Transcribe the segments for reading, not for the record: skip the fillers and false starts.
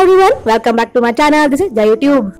everyone, welcome back to my channel. This is Jayutube.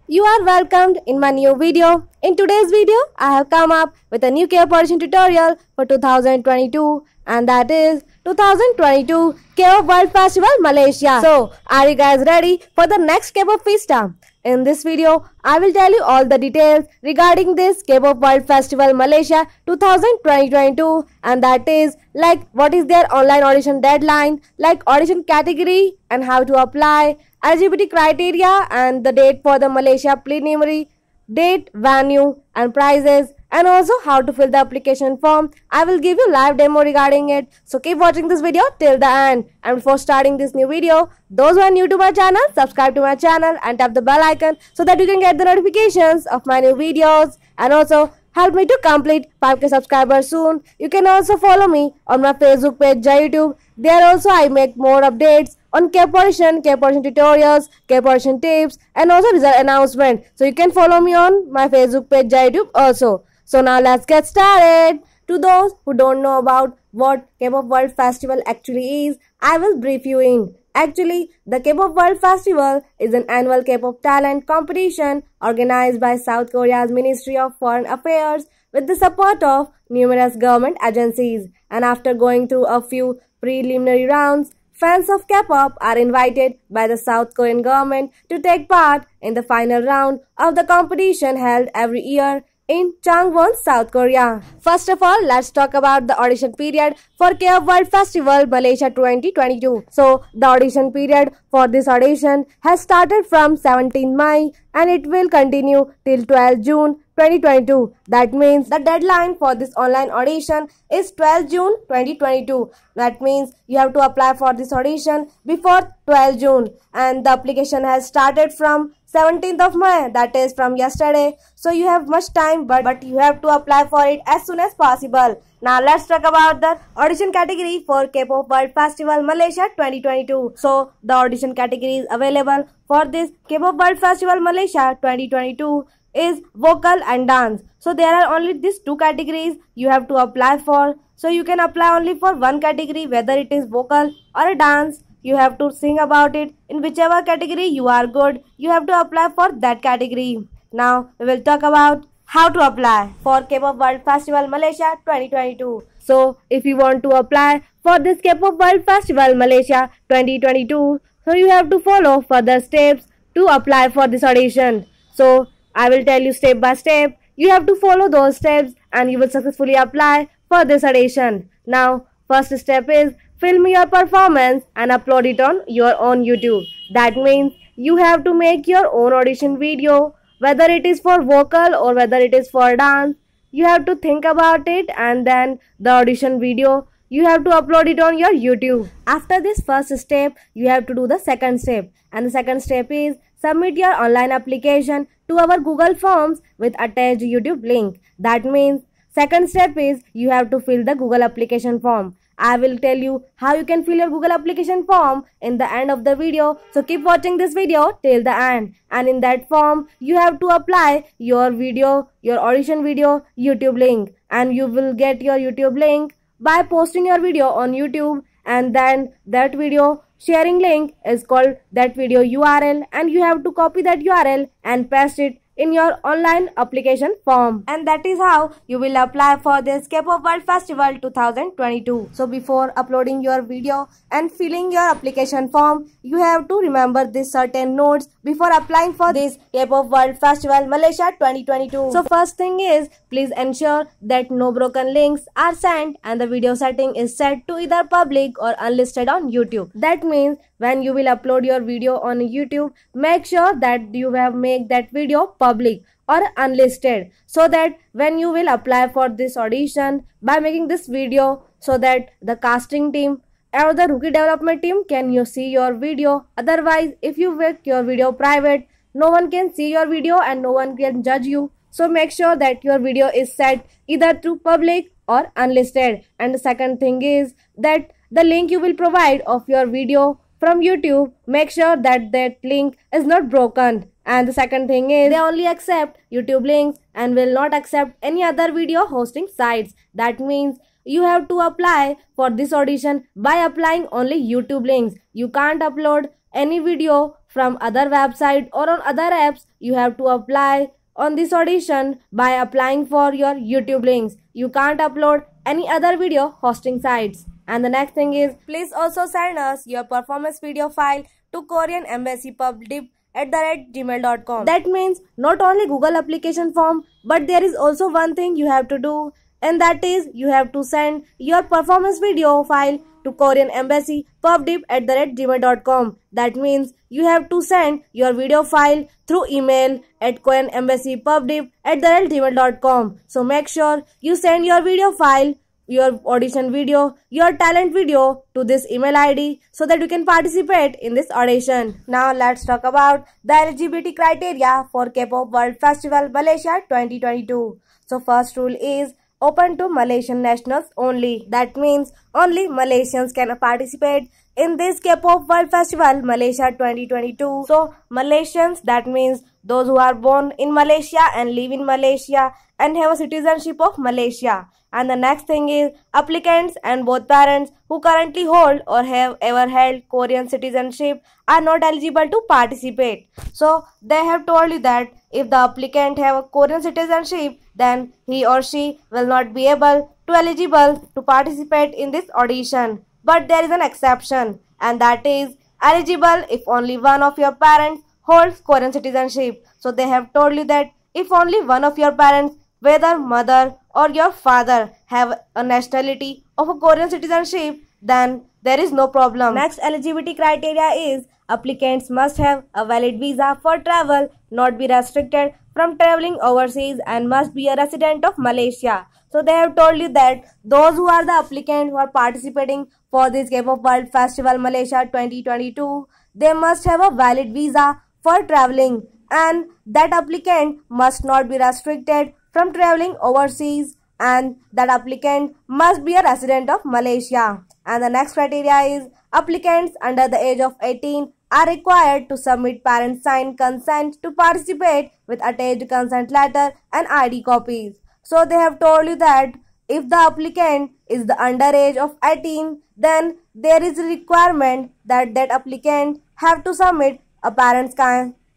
You are welcomed in my new video. In today's video, I have come up with a new Kpop audition tutorial for 2022, and that is 2022 Kpop World Festival Malaysia. So, are you guys ready for the next Kpop Fiesta? In this video, I will tell you all the details regarding this Kpop World Festival Malaysia 2022, and that is like what is their online audition deadline, like audition category and how to apply, LGBT criteria and the date for the Malaysia preliminary, date, venue and prizes, and also how to fill the application form. I will give you live demo regarding it. So keep watching this video till the end. And before starting this new video, those who are new to my channel, subscribe to my channel and tap the bell icon so that you can get the notifications of my new videos. And also help me to complete 5k subscribers soon. You can also follow me on my Facebook page Jayutube. There also I make more updates on Kpop audition tutorials, Kpop audition tips and also result announcement. So you can follow me on my Facebook page Jayutube also. So now let's get started. To those who don't know about what Kpop World Festival actually is, I will brief you in. Actually, the Kpop World Festival is an annual Kpop talent competition organized by South Korea's Ministry of Foreign Affairs with the support of numerous government agencies. And after going through a few preliminary rounds, fans of Kpop are invited by the South Korean government to take part in the final round of the competition held every year in Changwon, South Korea. First of all, let's talk about the audition period for Kpop World Festival Malaysia 2022. So, the audition period for this audition has started from 17 May and it will continue till 12 June 2022. That means the deadline for this online audition is 12 June 2022. That means you have to apply for this audition before 12 June, and the application has started from 17th of May, that is from yesterday. So you have much time, but you have to apply for it as soon as possible. Now let's talk about the audition category for Kpop World Festival Malaysia 2022. So the audition category is available for this Kpop World Festival Malaysia 2022 is vocal and dance. So there are only these two categories you have to apply for. So you can apply only for one category, whether it is vocal or a dance. You have to sing about it. In whichever category you are good, you have to apply for that category. Now we will talk about how to apply for Kpop World Festival Malaysia 2022. So if you want to apply for this Kpop World Festival Malaysia 2022, so you have to follow further steps to apply for this audition. So I will tell you step by step. You have to follow those steps and you will successfully apply for this audition. Now first step is film your performance and upload it on your own YouTube. That means you have to make your own audition video, whether it is for vocal or whether it is for dance. You have to think about it, and then the audition video you have to upload it on your YouTube. After this first step, you have to do the second step, and the second step is submit your online application to our Google Forms with attached YouTube link. That means second step is you have to fill the Google application form. I will tell you how you can fill your Google application form in the end of the video. So keep watching this video till the end. And in that form, you have to apply your video, your audition video YouTube link. And you will get your YouTube link by posting your video on YouTube. And then that video sharing link is called that video URL. And you have to copy that URL and paste it in your online application form, and that is how you will apply for this Kpop World Festival 2022. So before uploading your video and filling your application form, you have to remember these certain notes before applying for this Kpop World Festival Malaysia 2022. So first thing is, please ensure that no broken links are sent and the video setting is set to either public or unlisted on YouTube. That means when you will upload your video on YouTube, make sure that you have made that video public or unlisted, so that when you will apply for this audition by making this video, so that the casting team or the rookie development team can see your video. Otherwise, if you make your video private, no one can see your video and no one can judge you. So make sure that your video is set either to public or unlisted. And the second thing is that the link you will provide of your video from YouTube, make sure that that link is not broken. And the second thing is they only accept YouTube links and will not accept any other video hosting sites. That means you have to apply for this audition by applying only YouTube links. You can't upload any video from other website or on other apps. You have to apply on this audition by applying for your YouTube links. You can't upload any other video hosting sites. And the next thing is, please also send us your performance video file to Korean Embassy pubdip@gmail.com. That means not only Google application form, but there is also one thing you have to do, and that is you have to send your performance video file to Korean Embassy pubdip@gmail.com. That means you have to send your video file through email at Korean Embassy pubdip@gmail.com. So make sure you send your video file, your audition video, your talent video to this email ID so that you can participate in this audition. Now let's talk about the eligibility criteria for Kpop World Festival Malaysia 2022. So first rule is open to Malaysian nationals only. That means only Malaysians can participate in this Kpop World Festival Malaysia 2022. So Malaysians, that means those who are born in Malaysia and live in Malaysia and have a citizenship of Malaysia. And the next thing is applicants and both parents who currently hold or have ever held Korean citizenship are not eligible to participate. So they have told you that if the applicant have a Korean citizenship, then he or she will not be able to eligible to participate in this audition. But there is an exception, and that is eligible if only one of your parents holds Korean citizenship. So they have told you that if only one of your parents, whether mother or your father, have a nationality of a Korean citizenship, then there is no problem. Next eligibility criteria is applicants must have a valid visa for travel, not be restricted from traveling overseas, and must be a resident of Malaysia. So they have told you that those who are the applicants who are participating for this Kpop World Festival Malaysia 2022, they must have a valid visa for traveling, and that applicant must not be restricted from traveling overseas, and that applicant must be a resident of Malaysia. And the next criteria is applicants under the age of 18 are required to submit parent signed consent to participate with attached consent letter and ID copies. So they have told you that if the applicant is the underage of 18, then there is a requirement that that applicant have to submit a parent's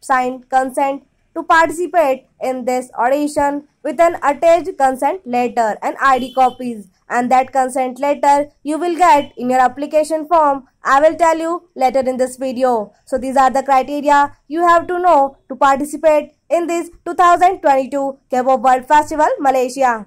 signed consent to participate in this audition with an attached consent letter and ID copies. And that consent letter you will get in your application form. I will tell you later in this video. So these are the criteria you have to know to participate in this 2022 Kpop World Festival Malaysia.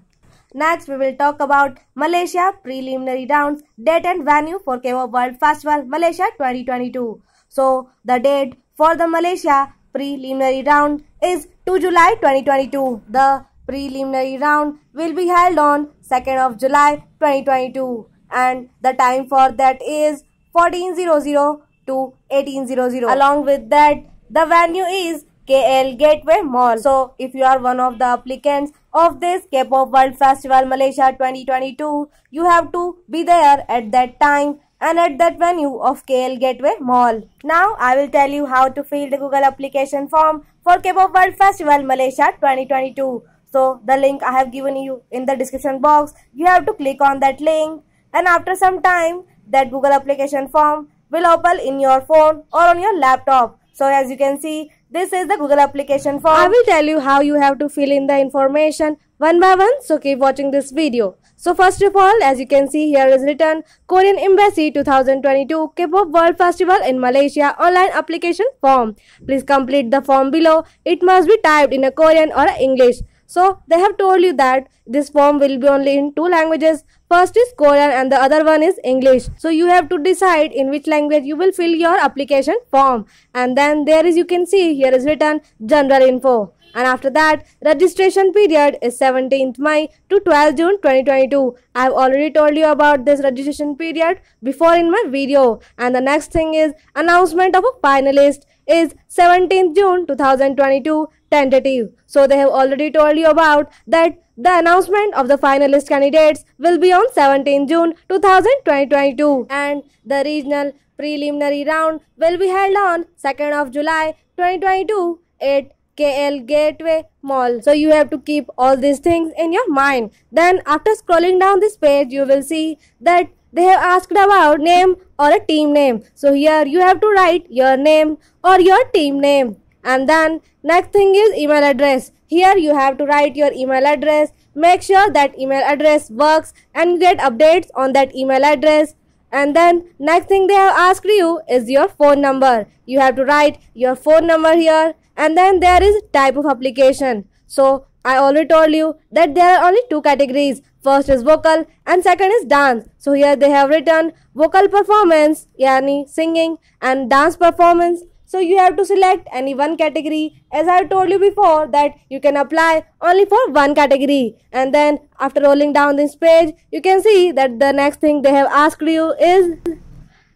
Next, we will talk about Malaysia preliminary rounds, date and venue for Kpop World Festival Malaysia 2022. So the date for the Malaysia preliminary round is 2 July 2022. The preliminary round will be held on 2nd of July 2022, and the time for that is 14:00 to 18:00. Along with that, the venue is KL Gateway Mall. So if you are one of the applicants of this Kpop World Festival Malaysia 2022, you have to be there at that time and at that venue of KL Gateway Mall. Now I will tell you how to fill the Google application form for Kpop World Festival Malaysia 2022. So the link I have given you in the description box, you have to click on that link, and after some time that Google application form will open in your phone or on your laptop. So as you can see, this is the Google application form. I will tell you how you have to fill in the information one by one, so keep watching this video. So first of all, as you can see, here is written Korean Embassy 2022 Kpop World Festival in Malaysia online application form. Please complete the form below. It must be typed in a Korean or a English. So they have told you that this form will be only in 2 languages. First is Korean and the other one is English. So you have to decide in which language you will fill your application form. And then there is, you can see, here is written general info. And after that, registration period is 17th May to 12th June 2022. I have already told you about this registration period before in my video. And the next thing is announcement of a finalist is 17th June 2022 tentative. So they have already told you about that the announcement of the finalist candidates will be on 17th June 2022, and the regional preliminary round will be held on 2nd of July 2022, 8 KL Gateway Mall. So you have to keep all these things in your mind. Then after scrolling down this page, you will see that they have asked about name or a team name. So here you have to write your name or your team name. And then next thing is email address. Here you have to write your email address. Make sure that email address works and you get updates on that email address. And then next thing they have asked you is your phone number. You have to write your phone number here. And then there is type of application. So I already told you that there are only two categories. First is vocal and second is dance. So here they have written vocal performance, yani singing, and dance performance. So you have to select any one category. As I told you before that you can apply only for one category. And then after rolling down this page, you can see that the next thing they have asked you is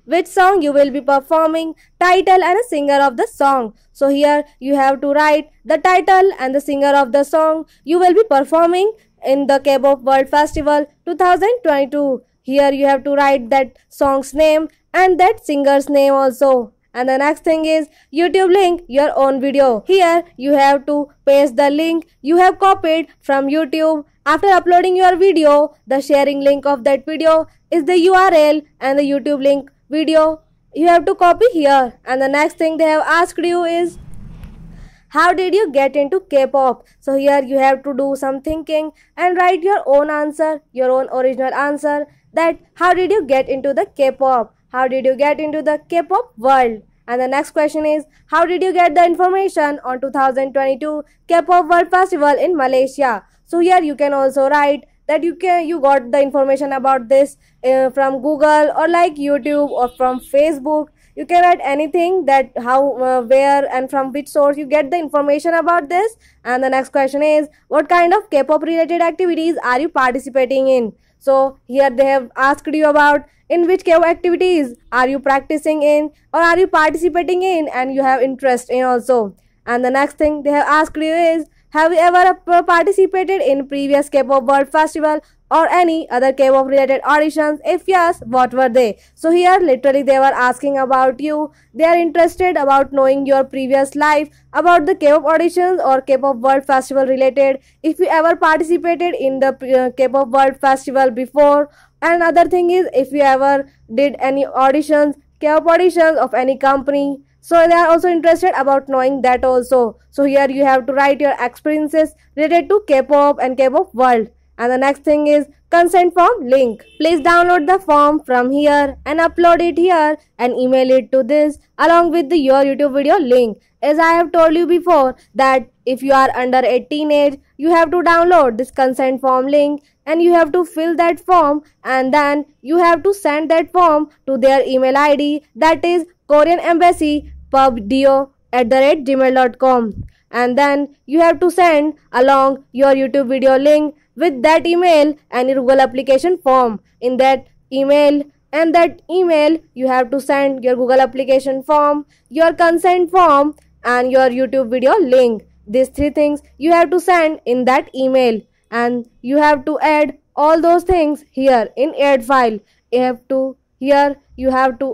which song you will be performing, title and a singer of the song. So here you have to write the title and the singer of the song you will be performing in the Kpop World Festival 2022. Here you have to write that song's name and that singer's name also. And the next thing is YouTube link your own video. Here you have to paste the link you have copied from YouTube. After uploading your video, the sharing link of that video is the URL and the YouTube link video you have to copy here. And the next thing they have asked you is how did you get into K-pop? So here you have to do some thinking and write your own answer, your own original answer, that how did you get into the K-pop? How did you get into the K-pop world? And the next question is how did you get the information on 2022 Kpop World Festival in Malaysia? So here you can also write that you got the information about this from Google or like YouTube or from Facebook. You can write anything that how, where and from which source you get the information about this. And the next question is what kind of K-pop related activities are you participating in? So here they have asked you about in which K-pop activities are you practicing in or are you participating in and you have interest in also. And the next thing they have asked you is have you ever participated in previous Kpop World Festival or any other K-pop related auditions? If yes, what were they? So here literally they were asking about you. They are interested about knowing your previous life about the K-pop auditions or Kpop World Festival related. If you ever participated in the Kpop World Festival before. And another thing is if you ever did any auditions, K-pop auditions of any company. So they are also interested about knowing that also. So here you have to write your experiences related to K-pop and K-pop world. And the next thing is consent form link. Please download the form from here and upload it here and email it to this along with your YouTube video link. As I have told you before that if you are under 18 age, you have to download this consent form link and you have to fill that form and then you have to send that form to their email ID, that is Korean Embassy pubdo@gmail.com. And then you have to send along your YouTube video link with that email and your Google application form. In that email you have to send your Google application form, your consent form and your YouTube video link. These three things you have to send in that email and you have to add all those things here in add file. You have to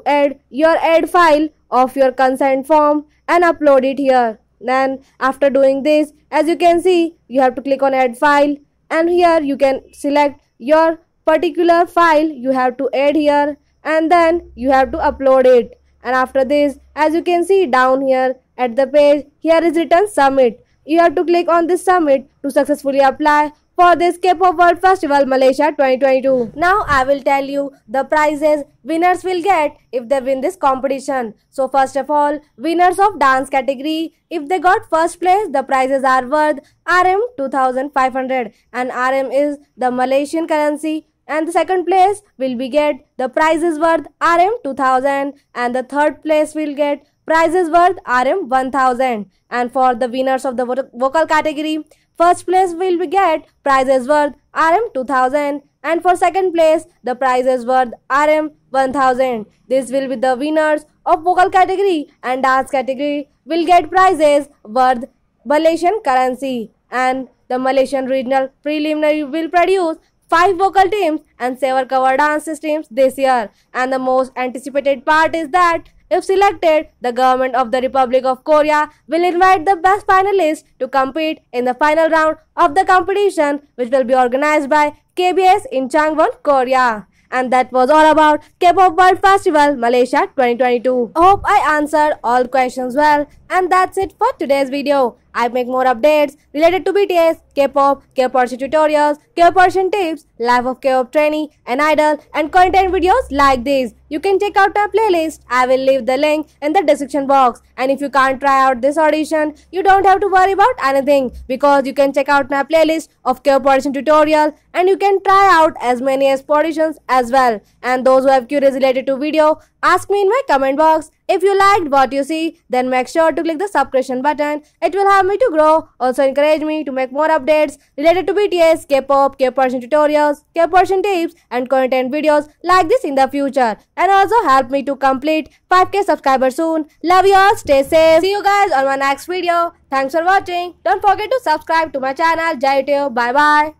add your add file of your consent form and upload it here. Then after doing this, as you can see, you have to click on add file and here you can select your particular file you have to add here and then you have to upload it. And after this, as you can see down here at the page, here is written submit. You have to click on this submit to successfully apply for this Kpop World Festival Malaysia 2022. Now I will tell you the prizes winners will get if they win this competition. So first of all, winners of dance category, if they got first place, the prizes are worth RM 2500 and RM is the Malaysian currency. And the second place will be get the prizes worth RM 2000 and the third place will get prizes worth RM 1000. And for the winners of the vocal category, first place will be get prizes worth RM 2000 and for second place the prizes worth RM 1000. This will be the winners of vocal category, and dance category will get prizes worth Malaysian currency. And the Malaysian regional preliminary will produce 5 vocal teams and 7 cover dance teams this year. And the most anticipated part is that If selected, the government of the Republic of Korea will invite the best finalists to compete in the final round of the competition, which will be organized by KBS in Changwon, Korea. And that was all about Kpop World Festival Malaysia 2022. I hope I answered all questions well, and that's it for today's video. I make more updates related to BTS, K-pop, K-pop tutorials, K-pop tips, life of K-pop trainee and idol, and content videos like this. You can check out my playlist. I will leave the link in the description box. And if you can't try out this audition, you don't have to worry about anything, because you can check out my playlist of K-pop audition tutorial, and you can try out as many as auditions as well. And those who have queries related to video, ask me in my comment box. If you liked what you see, then make sure to click the subscription button. It will help me to grow. Also encourage me to make more updates related to BTS, K-pop, K-pop tutorials, K-pop tips, and content videos like this in the future. And also help me to complete 5k subscribers soon. Love you all. Stay safe. See you guys on my next video. Thanks for watching. Don't forget to subscribe to my channel Jayutube. Bye bye.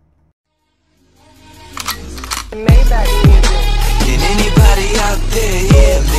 Can anybody out there hear me?